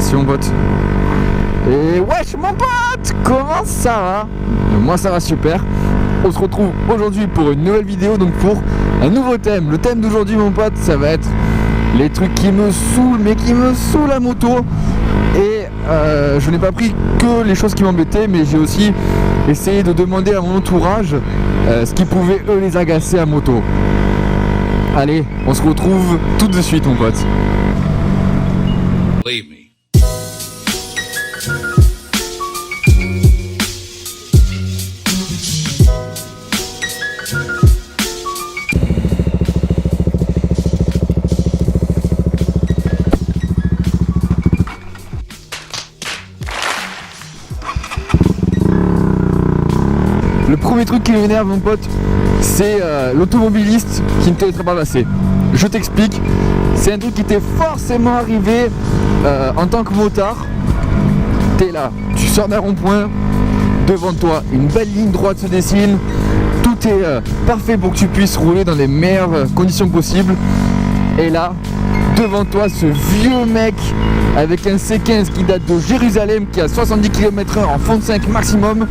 merci mon pote. Et wesh mon pote, comment ça va? Moi ça va super. On se retrouve aujourd'hui pour une nouvelle vidéo, donc pour un nouveau thème. Le thème d'aujourd'hui mon pote, ça va être les trucs qui me saoulent, mais qui me saoulent à moto. Et je n'ai pas pris que les choses qui m'embêtaient, mais j'ai aussi essayé de demander à mon entourage ce qui pouvait eux les agacer à moto. Allez, on se retrouve tout de suite mon pote. Believe me. Le premier truc qui m'énerve mon pote, c'est l'automobiliste qui ne te laissera pas passer. Je t'explique, c'est un truc qui t'est forcément arrivé en tant que motard. T'es là, tu sors d'un rond-point, devant toi une belle ligne droite se dessine, tout est parfait pour que tu puisses rouler dans les meilleures conditions possibles. Et là, devant toi ce vieux mec avec un C15 qui date de Jérusalem, qui a 70 km/h en fond de 5 maximum,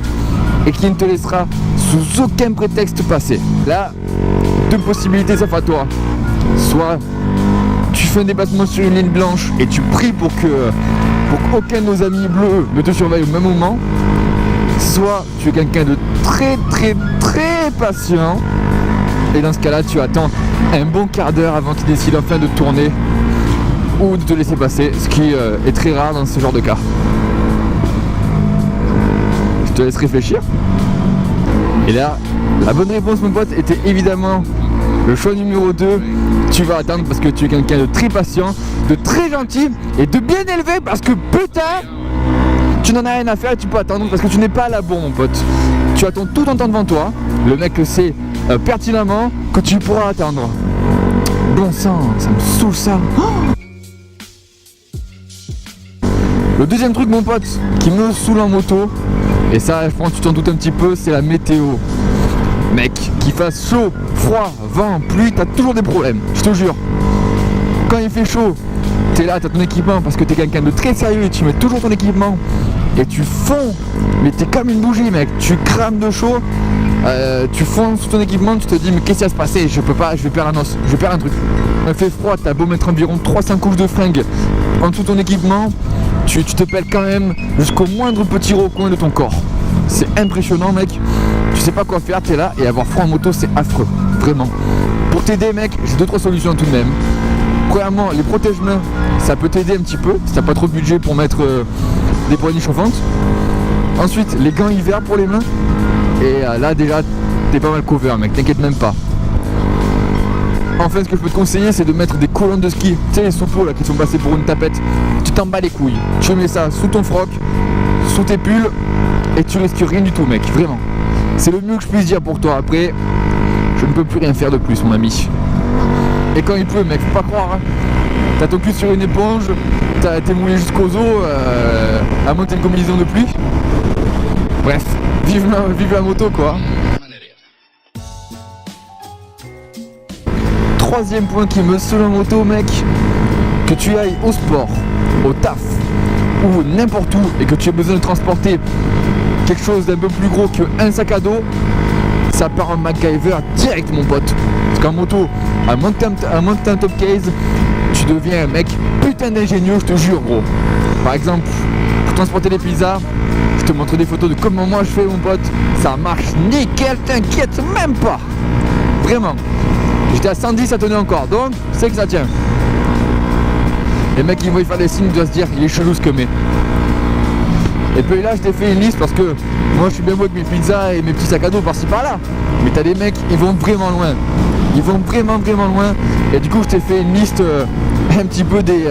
et qui ne te laissera sous aucun prétexte passer. Là, deux possibilités s'offrent à toi. Soit tu fais un dépassement sur une ligne blanche et tu pries pour qu'aucun de nos amis bleus ne te surveille au même moment. Soit tu es quelqu'un de très patient, et dans ce cas-là tu attends un bon quart d'heure avant qu'il décide enfin de tourner ou de te laisser passer, ce qui est très rare dans ce genre de cas. Je te laisse réfléchir. Et là, la bonne réponse mon pote était évidemment le choix numéro 2. Tu vas attendre parce que tu es quelqu'un de très patient, de très gentil et de bien élevé, parce que putain, tu n'en as rien à faire et tu peux attendre parce que tu n'es pas à la bourre mon pote. Tu attends tout ton temps devant toi. Le mec le sait pertinemment que tu pourras attendre. Bon sang, ça me saoule ça. Le deuxième truc mon pote qui me saoule en moto, et ça je pense que tu t'en doutes un petit peu, c'est la météo. Mec, qu'il fasse chaud, froid, vent, pluie, t'as toujours des problèmes, je te jure. Quand il fait chaud, t'es là, t'as ton équipement parce que t'es quelqu'un de très sérieux et tu mets toujours ton équipement et tu fonds, mais t'es comme une bougie mec, tu crames de chaud, tu fonds sous ton équipement, tu te dis mais qu'est-ce qui va se passer, je peux pas, je vais perdre un os, je vais perdre un truc. Il fait froid, t'as beau mettre environ 300 couches de fringues en dessous de ton équipement, tu te pèles quand même jusqu'au moindre petit recoin de ton corps. C'est impressionnant mec, tu sais pas quoi faire, t'es là, et avoir froid en moto c'est affreux, vraiment. Pour t'aider mec, j'ai 2-3 solutions tout de même. Premièrement, les protège-mains, ça peut t'aider un petit peu si t'as pas trop de budget pour mettre des poignées chauffantes. Ensuite, les gants hiver pour les mains, et là déjà t'es pas mal couvert mec, t'inquiète même pas. Enfin, ce que je peux te conseiller, c'est de mettre des collants de ski, tu sais les soupos là qui sont passés pour une tapette. Tu t'en bats les couilles, tu mets ça sous ton froc, sous tes pulls, et tu risques rien du tout mec, vraiment. C'est le mieux que je puisse dire pour toi. Après, je ne peux plus rien faire de plus mon ami. Et quand il pleut mec, faut pas croire hein. T'as ton cul sur une éponge, t'es mouillé jusqu'aux os, à monter une combinaison de pluie. Bref, vive la moto quoi. Troisième point qui me saoule en moto mec, que tu ailles au sport, au taf ou n'importe où et que tu aies besoin de transporter quelque chose d'un peu plus gros qu'un sac à dos, ça part en MacGyver direct mon pote. Parce qu'en moto, à monter un top case, tu deviens un mec putain d'ingénieux, je te jure gros. Par exemple, pour transporter les pizzas, je te montre des photos de comment moi je fais mon pote, ça marche nickel, t'inquiète même pas. Vraiment. J'étais à 110, ça tenait encore, donc c'est que ça tient. Les mecs ils vont y faire des signes, ils doivent se dire il est chelou ce que met. Et puis là je t'ai fait une liste parce que moi je suis bien beau avec mes pizzas et mes petits sacs à dos par-ci par-là. Mais t'as des mecs, ils vont vraiment loin. Ils vont vraiment loin. Et du coup je t'ai fait une liste un petit peu des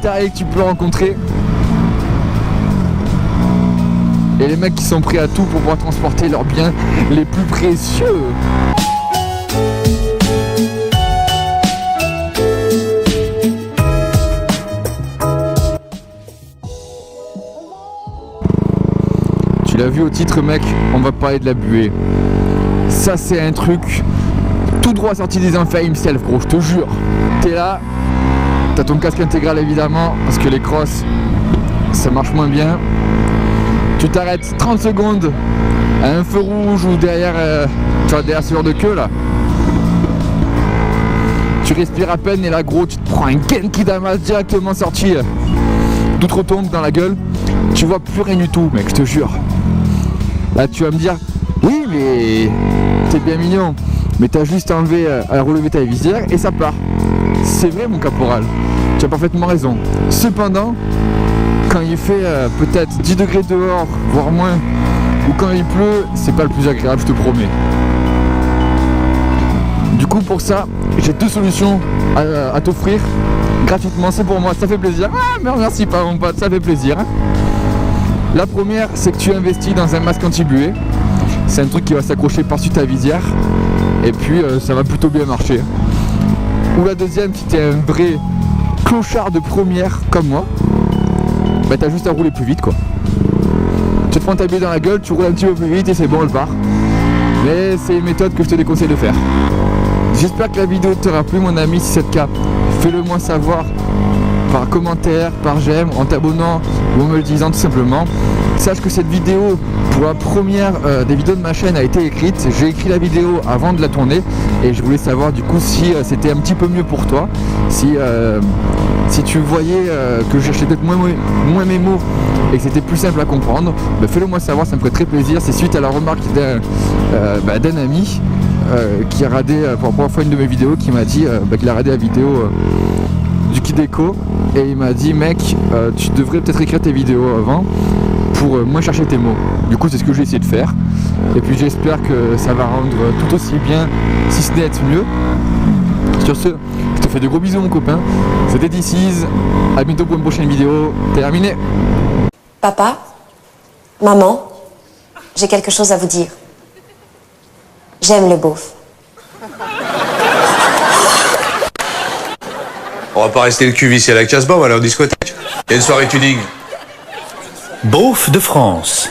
tarés que tu peux rencontrer. Et les mecs qui sont prêts à tout pour pouvoir transporter leurs biens les plus précieux. Tu l'as vu au titre mec, on va parler de la buée. Ça c'est un truc tout droit sorti des enfers himself gros, je te jure. T'es là, T'as ton casque intégral évidemment, parce que les crosses, ça marche moins bien. Tu t'arrêtes 30 secondes à un feu rouge ou derrière, tu vois, derrière ce genre de queue là. Tu respires à peine et là gros, tu te prends un Genki Dama directement sorti d'outre-tombe dans la gueule. Tu vois plus rien du tout, mec, je te jure. Là tu vas me dire, oui mais t'es bien mignon, mais t'as juste enlevé à relever ta visière et ça part. C'est vrai mon caporal, tu as parfaitement raison. Cependant, quand il fait peut-être 10 degrés dehors, voire moins, ou quand il pleut, c'est pas le plus agréable, je te promets. Du coup pour ça, j'ai deux solutions à t'offrir gratuitement, c'est pour moi, ça fait plaisir. Ah mais remercie pas mon pote, ça fait plaisir. La première, c'est que tu investis dans un masque anti-buée. C'est un truc qui va s'accrocher par-dessus ta visière et puis ça va plutôt bien marcher. Ou la deuxième, si t'es un vrai clochard de première comme moi, bah t'as juste à rouler plus vite quoi. Tu te prends ta buée dans la gueule, tu roules un petit peu plus vite et c'est bon, elle part. Mais c'est une méthode que je te déconseille de faire. J'espère que la vidéo t'aura plu mon ami, si c'est le cas, fais-le moi savoir par commentaire, par j'aime, en t'abonnant ou en me le disant tout simplement. Sache que cette vidéo, pour la première des vidéos de ma chaîne, a été écrite. J'ai écrit la vidéo avant de la tourner et je voulais savoir du coup si c'était un petit peu mieux pour toi. Si tu voyais que je cherchais peut-être moins mes mots et que c'était plus simple à comprendre, bah fais-le moi savoir, ça me ferait très plaisir. C'est suite à la remarque d'un ami qui a radé pour la première fois une de mes vidéos, qui m'a dit qu'il a radé la vidéo du Kideko et il m'a dit mec tu devrais peut-être écrire tes vidéos avant pour moins chercher tes mots. Du coup c'est ce que j'ai essayé de faire et puis j'espère que ça va rendre tout aussi bien, si ce n'est être mieux. Sur ce, je te fais de gros bisous mon copain, c'était DC's, à bientôt pour une prochaine vidéo, terminé. Papa, maman, j'ai quelque chose à vous dire. J'aime le beauf. On va pas rester le cul vissé à la casse-bombe, on va aller en discothèque. Il y a une soirée tuning. Beauf de France.